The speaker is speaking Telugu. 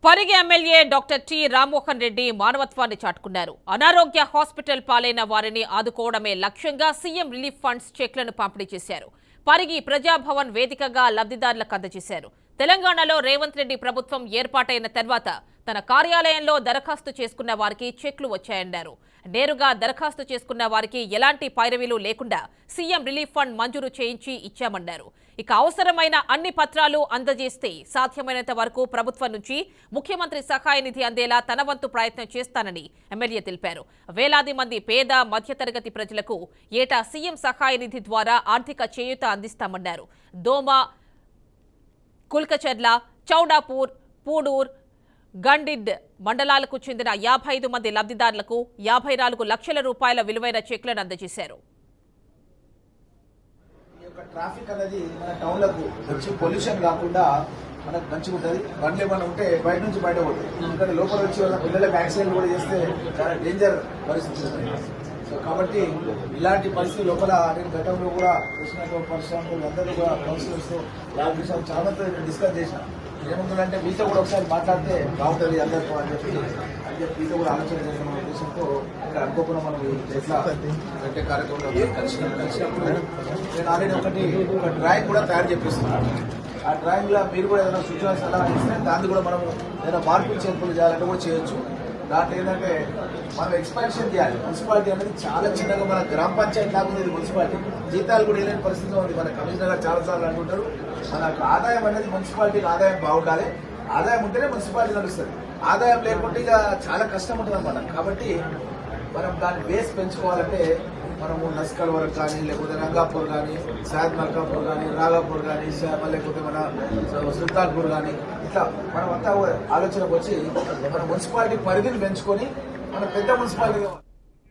Parigi MLA doctor T Rammohan Reddy మానవత్వాన్ని చాటుకున్నారు. అనారోగ్య హాస్పిటల్ పాలైన వారిని ఆదుకోవడమే లక్ష్యంగా సీఎం రిలీఫ్ ఫండ్స్ చెక్లను పంపిణీ చేశారు. పరిగి ప్రజాభవన్ వేదికగా లబ్ధిదారులకు అందజేశారు. తెలంగాణలో రేవంత్ రెడ్డి ప్రభుత్వం ఏర్పాటైన తర్వాత తన కార్యాలయంలో దరఖాస్తు చేసుకున్న వారికి చెక్లు వచ్చాయన్నారు. నేరుగా దరఖాస్తు చేసుకున్న వారికి ఎలాంటి పైరవీలు లేకుండా సీఎం రిలీఫ్ ఫండ్ మంజూరు చేయించి ఇచ్చామన్నారు. ఇక అవసరమైన అన్ని పత్రాలు అందజేస్తే సాధ్యమైనంత వరకు ప్రభుత్వం నుంచి ముఖ్యమంత్రి సహాయ నిధి అందేలా తన వంతు ప్రయత్నం చేస్తానని ఎమ్మెల్యే తెలిపారు. వేలాది మంది పేద మధ్యతరగతి ప్రజలకు ఏటా సీఎం సహాయ నిధి ద్వారా ఆర్థిక చేయూత అందిస్తామన్నారు. దోమ, కుల్కచర్ల, చౌడాపూర్, పూడూర్, గండిడ్ మండలాలకు చెందిన 55 మంది లబ్ధిదారులకు 54 లక్షల రూపాయల విలువైన చెక్లను అందజేశారు. ట్రాఫిక్ అనేది మన టౌన్లకు వచ్చి పొల్యూషన్ కాకుండా మనకు మంచిగా ఉంటుంది. బండ్లు ఏమైనా ఉంటే బయట నుంచి బయట పోతాయి. ఎందుకంటే లోపల వచ్చి వాళ్ళ పిల్లలకు యాక్సిడెంట్ కూడా చేస్తే చాలా డేంజర్ పరిస్థితి ఉంటుంది. సో కాబట్టి ఇలాంటి పరిస్థితి లోపల నేను గతంలో కూడా చేసినటువంటి పరిశ్రమలు అందరూ కూడా కౌన్సిలర్స్తో ఇలాంటి విషయాలు చాలా డిస్కస్ చేసిన. ఏముంటుందంటే మీతో కూడా ఒకసారి మాట్లాడితే బాగుంటుంది అందరితో అని చెప్పి మీతో కూడా ఆలోచన చేసిన ఉద్దేశంతో ఇక్కడ అనుకోకుండా మనం ఎట్లా అంటే కార్యక్రమంలో కలిసినప్పుడు నేను ఆల్రెడీ ఒక డ్రాయింగ్ కూడా తయారు చేపిస్తున్నాను. ఆ డ్రాయింగ్ లో మీరు కూడా ఏదైనా సూచన సలహా ఇస్తే దాన్ని కూడా మనం ఏదైనా మార్పులు చేర్పులు చేయాలంటే కూడా చేయొచ్చు. దాంట్లో ఏంటంటే మనం ఎక్స్పాన్షన్ చేయాలి. మున్సిపాలిటీ అనేది చాలా చిన్నగా మన గ్రామ పంచాయతీ లాగా ఉంది. మున్సిపాలిటీ జీతాలు కూడా వేయలేని పరిస్థితిలో ఉంది. మన కమిషనర్ గారు చాలా సార్లు అంటుంటారు మనకు ఆదాయం అనేది మున్సిపాలిటీకి ఆదాయం బాగుండాలి. ఆదాయం ఉంటేనే మున్సిపాలిటీ నడుస్తుంది. ఆదాయం లేకుంటే ఇక చాలా కష్టం ఉంటుంది అన్నమాట. కాబట్టి మనం దాన్ని బేస్ పెంచుకోవాలంటే మనము నస్కల్ వరకు కానీ లేకపోతే రంగాపూర్ కానీ సాయద్ మల్కాపూర్ కానీ రాగాపూర్ కానీ లేకపోతే మన సుల్తాన్పూర్ కానీ ఇట్లా మనం అంతా ఆలోచనకు వచ్చి మన మున్సిపాలిటీ పరిధిని పెంచుకొని మన పెద్ద మున్సిపాలిటీ